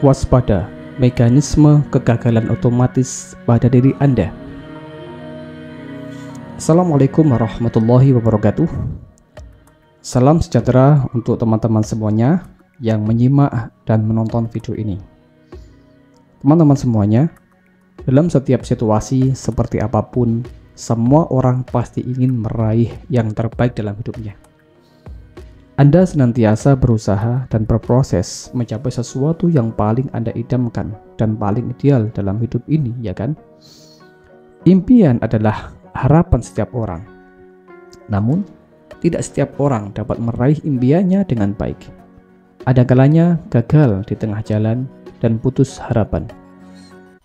Waspada, mekanisme kegagalan otomatis pada diri Anda. Assalamualaikum warahmatullahi wabarakatuh. Salam sejahtera untuk teman-teman semuanya yang menyimak dan menonton video ini. Teman-teman semuanya, dalam setiap situasi seperti apapun, semua orang pasti ingin meraih yang terbaik dalam hidupnya. Anda senantiasa berusaha dan berproses mencapai sesuatu yang paling Anda idamkan dan paling ideal dalam hidup ini, ya kan? Impian adalah harapan setiap orang. Namun, tidak setiap orang dapat meraih impiannya dengan baik. Ada kalanya gagal di tengah jalan dan putus harapan.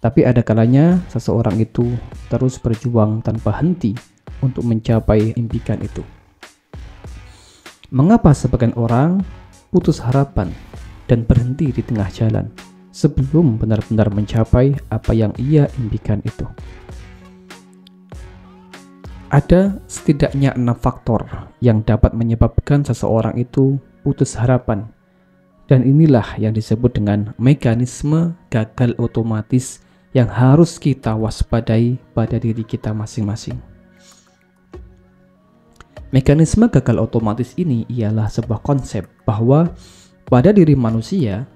Tapi ada kalanya seseorang itu terus berjuang tanpa henti untuk mencapai impian itu. Mengapa sebagian orang putus harapan dan berhenti di tengah jalan sebelum benar-benar mencapai apa yang ia impikan itu? Ada setidaknya 6 faktor yang dapat menyebabkan seseorang itu putus harapan. Dan inilah yang disebut dengan mekanisme gagal otomatis yang harus kita waspadai pada diri kita masing-masing. Mekanisme gagal otomatis ini ialah sebuah konsep bahwa pada diri manusia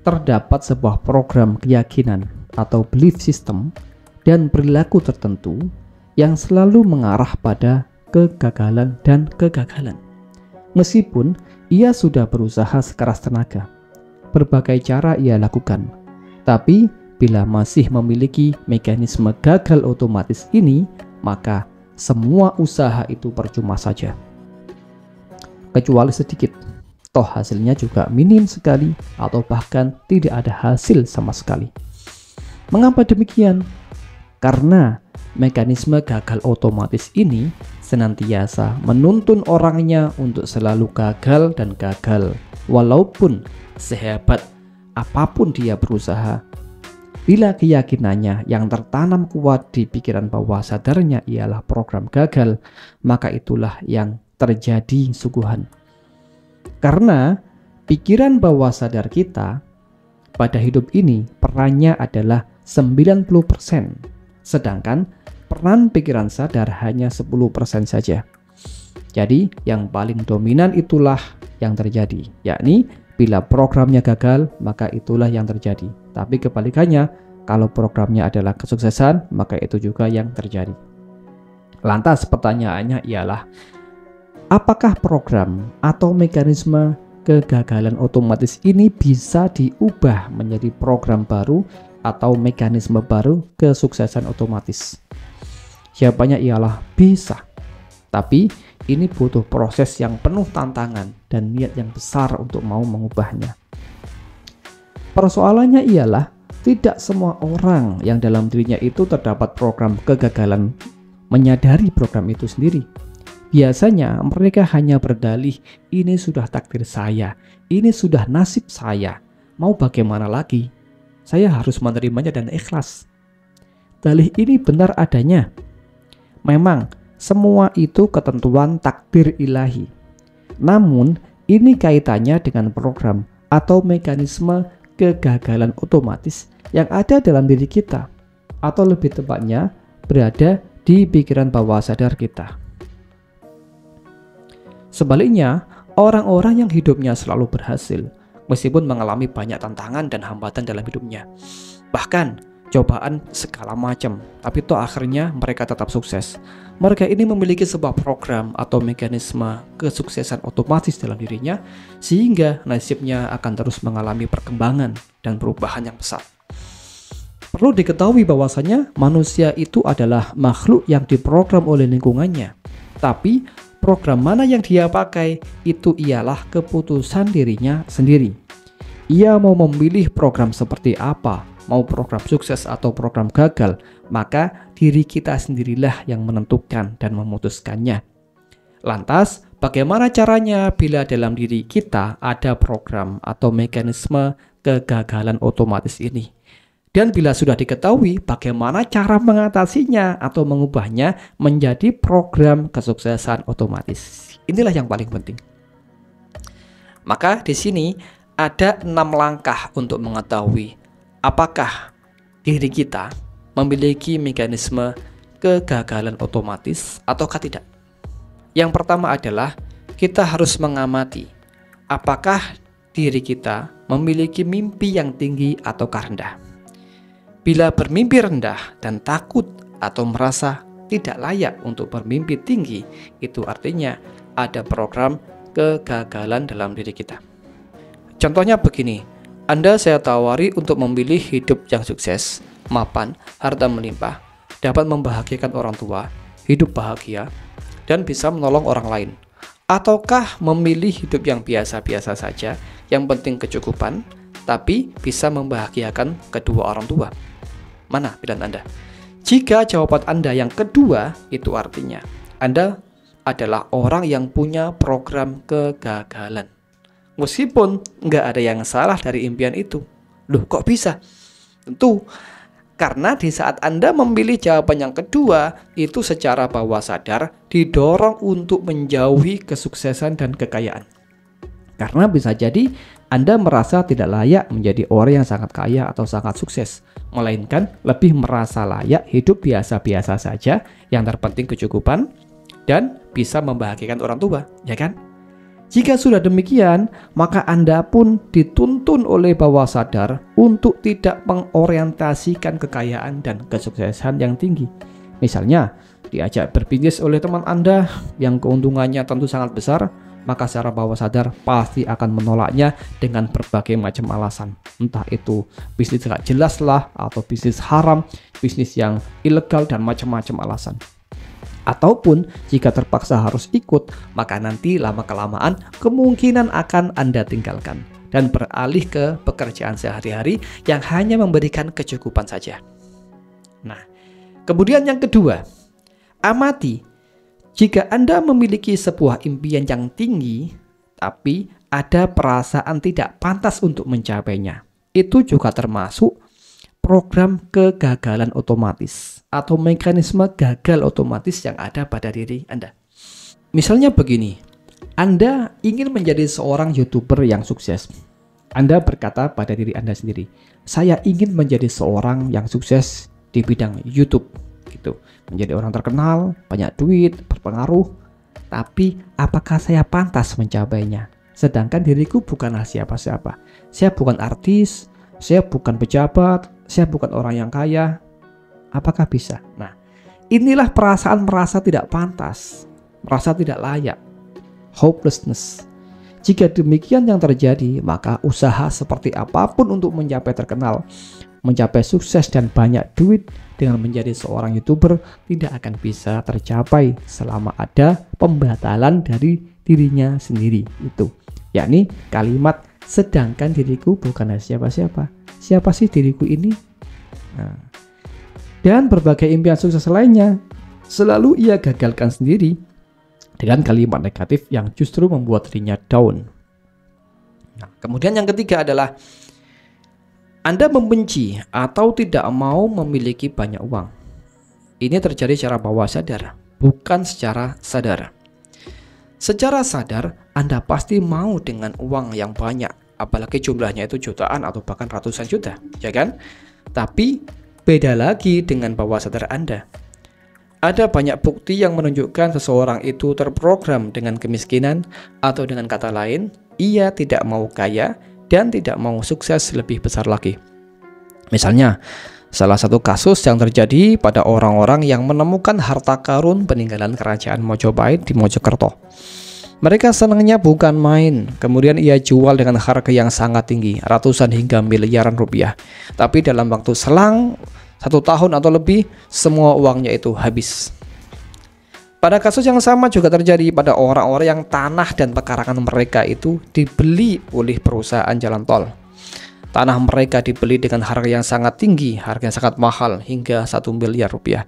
terdapat sebuah program keyakinan atau belief system dan perilaku tertentu yang selalu mengarah pada kegagalan dan kegagalan. Meskipun ia sudah berusaha sekeras tenaga, berbagai cara ia lakukan, tapi bila masih memiliki mekanisme gagal otomatis ini, maka semua usaha itu percuma saja. Kecuali sedikit, toh hasilnya juga minim sekali atau bahkan tidak ada hasil sama sekali. Mengapa demikian? Karena mekanisme gagal otomatis ini senantiasa menuntun orangnya untuk selalu gagal dan gagal, walaupun sehebat apapun dia berusaha. Bila keyakinannya yang tertanam kuat di pikiran bawah sadarnya ialah program gagal, maka itulah yang terjadi sungguhan. Karena pikiran bawah sadar kita pada hidup ini perannya adalah 90%, sedangkan peran pikiran sadar hanya 10% saja. Jadi yang paling dominan itulah yang terjadi, yakni bila programnya gagal, maka itulah yang terjadi. Tapi kebalikannya, kalau programnya adalah kesuksesan, maka itu juga yang terjadi. Lantas pertanyaannya ialah, apakah program atau mekanisme kegagalan otomatis ini bisa diubah menjadi program baru atau mekanisme baru kesuksesan otomatis? Jawabannya ialah bisa. Tapi ini butuh proses yang penuh tantangan dan niat yang besar untuk mau mengubahnya. Persoalannya ialah tidak semua orang yang dalam dirinya itu terdapat program kegagalan menyadari program itu sendiri. Biasanya mereka hanya berdalih, ini sudah takdir saya, ini sudah nasib saya, mau bagaimana lagi? Saya harus menerimanya dan ikhlas. Dalih ini benar adanya. Memang semua itu ketentuan takdir ilahi. Namun, ini kaitannya dengan program atau mekanisme kegagalan otomatis yang ada dalam diri kita, atau lebih tepatnya berada di pikiran bawah sadar kita. Sebaliknya, orang-orang yang hidupnya selalu berhasil, meskipun mengalami banyak tantangan dan hambatan dalam hidupnya, bahkan cobaan segala macam, tapi toh akhirnya mereka tetap sukses. Mereka ini memiliki sebuah program atau mekanisme kesuksesan otomatis dalam dirinya, sehingga nasibnya akan terus mengalami perkembangan dan perubahan yang besar. Perlu diketahui bahwasanya manusia itu adalah makhluk yang diprogram oleh lingkungannya. Tapi program mana yang dia pakai itu ialah keputusan dirinya sendiri. Ia mau memilih program seperti apa, mau program sukses atau program gagal, maka diri kita sendirilah yang menentukan dan memutuskannya. Lantas, bagaimana caranya bila dalam diri kita ada program atau mekanisme kegagalan otomatis ini? Dan bila sudah diketahui bagaimana cara mengatasinya atau mengubahnya menjadi program kesuksesan otomatis. Inilah yang paling penting. Maka di sini ada 6 langkah untuk mengetahui apakah diri kita memiliki mekanisme kegagalan otomatis ataukah tidak. Yang pertama adalah kita harus mengamati apakah diri kita memiliki mimpi yang tinggi ataukah rendah. Bila bermimpi rendah dan takut atau merasa tidak layak untuk bermimpi tinggi, itu artinya ada program kegagalan dalam diri kita. Contohnya begini, Anda saya tawari untuk memilih hidup yang sukses, mapan, harta melimpah, dapat membahagiakan orang tua, hidup bahagia, dan bisa menolong orang lain. Ataukah memilih hidup yang biasa-biasa saja, yang penting kecukupan, tapi bisa membahagiakan kedua orang tua? Mana pilihan Anda? Jika jawaban Anda yang kedua, itu artinya Anda adalah orang yang punya program kegagalan. Meskipun nggak ada yang salah dari impian itu. Loh, kok bisa? Tentu, karena di saat Anda memilih jawaban yang kedua, itu secara bawah sadar didorong untuk menjauhi kesuksesan dan kekayaan. Karena bisa jadi Anda merasa tidak layak menjadi orang yang sangat kaya atau sangat sukses, melainkan lebih merasa layak hidup biasa-biasa saja, yang terpenting kecukupan dan bisa membahagiakan orang tua, ya kan? Jika sudah demikian, maka Anda pun dituntun oleh bawah sadar untuk tidak mengorientasikan kekayaan dan kesuksesan yang tinggi. Misalnya, diajak berbisnis oleh teman Anda yang keuntungannya tentu sangat besar, maka secara bawah sadar pasti akan menolaknya dengan berbagai macam alasan. Entah itu bisnis gak jelas lah, atau bisnis haram, bisnis yang ilegal, dan macam-macam alasan. Ataupun jika terpaksa harus ikut, maka nanti lama-kelamaan kemungkinan akan Anda tinggalkan dan beralih ke pekerjaan sehari-hari yang hanya memberikan kecukupan saja. Nah, kemudian yang kedua, amati jika Anda memiliki sebuah impian yang tinggi, tapi ada perasaan tidak pantas untuk mencapainya. Itu juga termasuk program kegagalan otomatis atau mekanisme gagal otomatis yang ada pada diri Anda. Misalnya begini, Anda ingin menjadi seorang YouTuber yang sukses. Anda berkata pada diri Anda sendiri, saya ingin menjadi seorang yang sukses di bidang YouTube, gitu. Menjadi orang terkenal, banyak duit, berpengaruh. Tapi apakah saya pantas mencapainya? Sedangkan diriku bukanlah siapa-siapa. Saya bukan artis, saya bukan pejabat, saya bukan orang yang kaya. Apakah bisa? Nah, inilah perasaan merasa tidak pantas, merasa tidak layak, hopelessness. Jika demikian yang terjadi, maka usaha seperti apapun untuk mencapai terkenal, mencapai sukses dan banyak duit dengan menjadi seorang YouTuber tidak akan bisa tercapai selama ada pembatalan dari dirinya sendiri. Itu yakni kalimat sedangkan diriku bukanlah siapa-siapa. Siapa sih diriku ini? Nah, dan berbagai impian sukses lainnya selalu ia gagalkan sendiri dengan kalimat negatif yang justru membuat dirinya down. Nah, kemudian yang ketiga adalah Anda membenci atau tidak mau memiliki banyak uang. Ini terjadi secara bawah sadar, bukan secara sadar. Secara sadar, Anda pasti mau dengan uang yang banyak, apalagi jumlahnya itu jutaan atau bahkan ratusan juta, ya kan? Tapi beda lagi dengan bawah sadar Anda. Ada banyak bukti yang menunjukkan seseorang itu terprogram dengan kemiskinan, atau dengan kata lain, ia tidak mau kaya dan tidak mau sukses lebih besar lagi. Misalnya, salah satu kasus yang terjadi pada orang-orang yang menemukan harta karun peninggalan kerajaan Mojopahit di Mojokerto. Mereka senangnya bukan main, kemudian ia jual dengan harga yang sangat tinggi, ratusan hingga miliaran rupiah. Tapi dalam waktu selang 1 tahun atau lebih, semua uangnya itu habis. Pada kasus yang sama juga terjadi pada orang-orang yang tanah dan pekarangan mereka itu dibeli oleh perusahaan jalan tol. Tanah mereka dibeli dengan harga yang sangat tinggi, harga yang sangat mahal, hingga 1 miliar rupiah.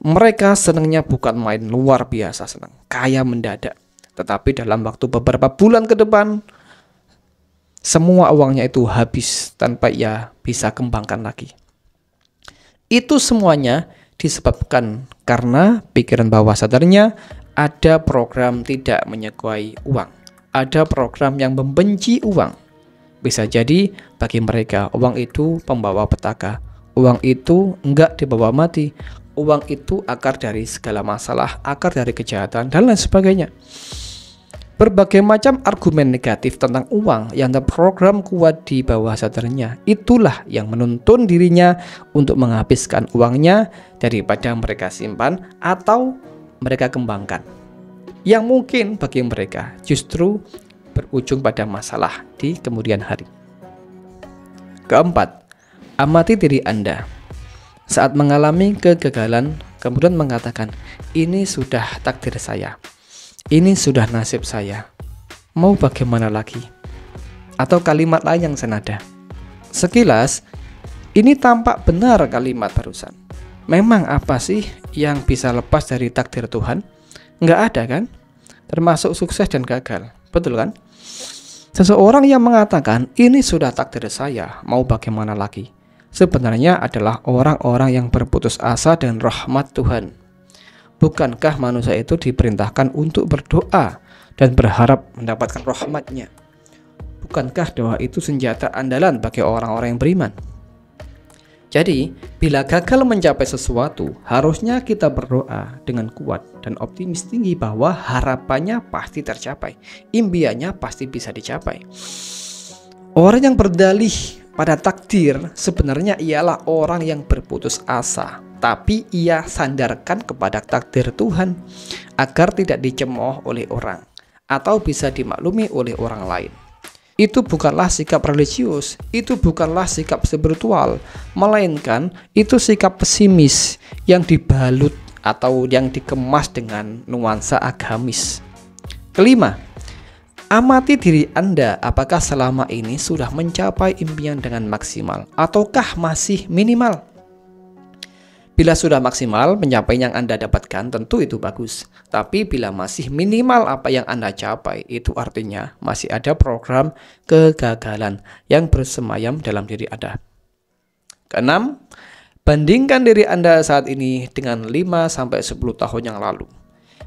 Mereka senangnya bukan main, luar biasa senang, kaya mendadak. Tetapi dalam waktu beberapa bulan ke depan, semua uangnya itu habis tanpa ia bisa kembangkan lagi. Itu semuanya disebabkan karena pikiran bawah sadarnya ada program tidak menyukai uang. Ada program yang membenci uang. Bisa jadi bagi mereka uang itu pembawa petaka, uang itu enggak dibawa mati, uang itu akar dari segala masalah, akar dari kejahatan, dan lain sebagainya. Berbagai macam argumen negatif tentang uang yang terprogram kuat di bawah sadarnya, itulah yang menuntun dirinya untuk menghabiskan uangnya daripada mereka simpan atau mereka kembangkan, yang mungkin bagi mereka justru berujung pada masalah di kemudian hari. Keempat, amati diri Anda saat mengalami kegagalan, kemudian mengatakan, ini sudah takdir saya, ini sudah nasib saya, mau bagaimana lagi? Atau kalimat lain yang senada. Sekilas, ini tampak benar kalimat barusan. Memang apa sih yang bisa lepas dari takdir Tuhan? Nggak ada kan? Termasuk sukses dan gagal, betul kan? Seseorang yang mengatakan, ini sudah takdir saya, mau bagaimana lagi? Sebenarnya adalah orang-orang yang berputus asa dan rahmat Tuhan. Bukankah manusia itu diperintahkan untuk berdoa dan berharap mendapatkan rahmat-Nya? Bukankah doa itu senjata andalan bagi orang-orang yang beriman? Jadi, bila gagal mencapai sesuatu, harusnya kita berdoa dengan kuat dan optimis tinggi bahwa harapannya pasti tercapai, impiannya pasti bisa dicapai. Orang yang berdalih pada takdir sebenarnya ialah orang yang berputus asa, tapi ia sandarkan kepada takdir Tuhan agar tidak dicemooh oleh orang atau bisa dimaklumi oleh orang lain. Itu bukanlah sikap religius, itu bukanlah sikap spiritual, melainkan itu sikap pesimis yang dibalut atau yang dikemas dengan nuansa agamis. Kelima, amati diri Anda apakah selama ini sudah mencapai impian dengan maksimal ataukah masih minimal. Bila sudah maksimal mencapai yang Anda dapatkan, tentu itu bagus. Tapi bila masih minimal apa yang Anda capai, itu artinya masih ada program kegagalan yang bersemayam dalam diri Anda. Keenam, bandingkan diri Anda saat ini dengan 5-10 tahun yang lalu.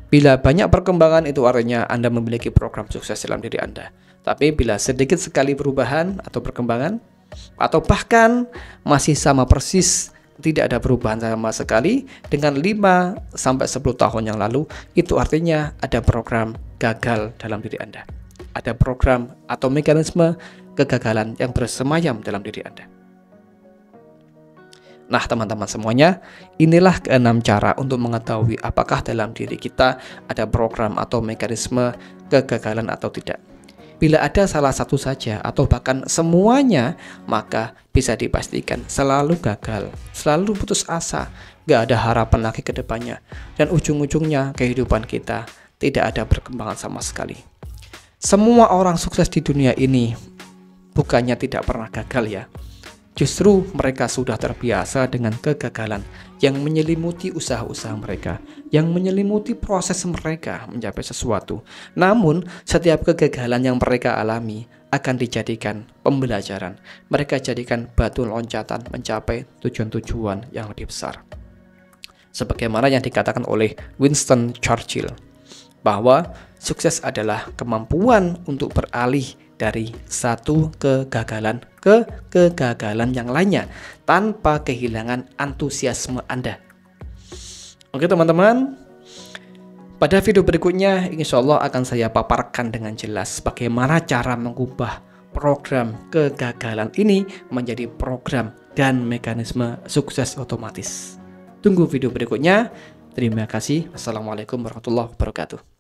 Bila banyak perkembangan, itu artinya Anda memiliki program sukses dalam diri Anda. Tapi bila sedikit sekali perubahan atau perkembangan, atau bahkan masih sama persis, tidak ada perubahan sama sekali dengan 5-10 tahun yang lalu, itu artinya ada program gagal dalam diri Anda. Ada program atau mekanisme kegagalan yang bersemayam dalam diri Anda. Nah teman-teman semuanya, inilah keenam cara untuk mengetahui apakah dalam diri kita ada program atau mekanisme kegagalan atau tidak. Bila ada salah satu saja atau bahkan semuanya, maka bisa dipastikan selalu gagal, selalu putus asa, gak ada harapan lagi ke depannya, dan ujung-ujungnya kehidupan kita tidak ada perkembangan sama sekali. Semua orang sukses di dunia ini bukannya tidak pernah gagal ya. Justru mereka sudah terbiasa dengan kegagalan yang menyelimuti usaha-usaha mereka, yang menyelimuti proses mereka mencapai sesuatu. Namun, setiap kegagalan yang mereka alami akan dijadikan pembelajaran. Mereka jadikan batu loncatan mencapai tujuan-tujuan yang lebih besar. Sebagaimana yang dikatakan oleh Winston Churchill, bahwa sukses adalah kemampuan untuk beralih dari satu kegagalan ke kegagalan yang lainnya tanpa kehilangan antusiasme Anda. Oke teman-teman, pada video berikutnya insya Allah akan saya paparkan dengan jelas bagaimana cara mengubah program kegagalan ini menjadi program dan mekanisme sukses otomatis. Tunggu video berikutnya. Terima kasih. Wassalamualaikum warahmatullahi wabarakatuh.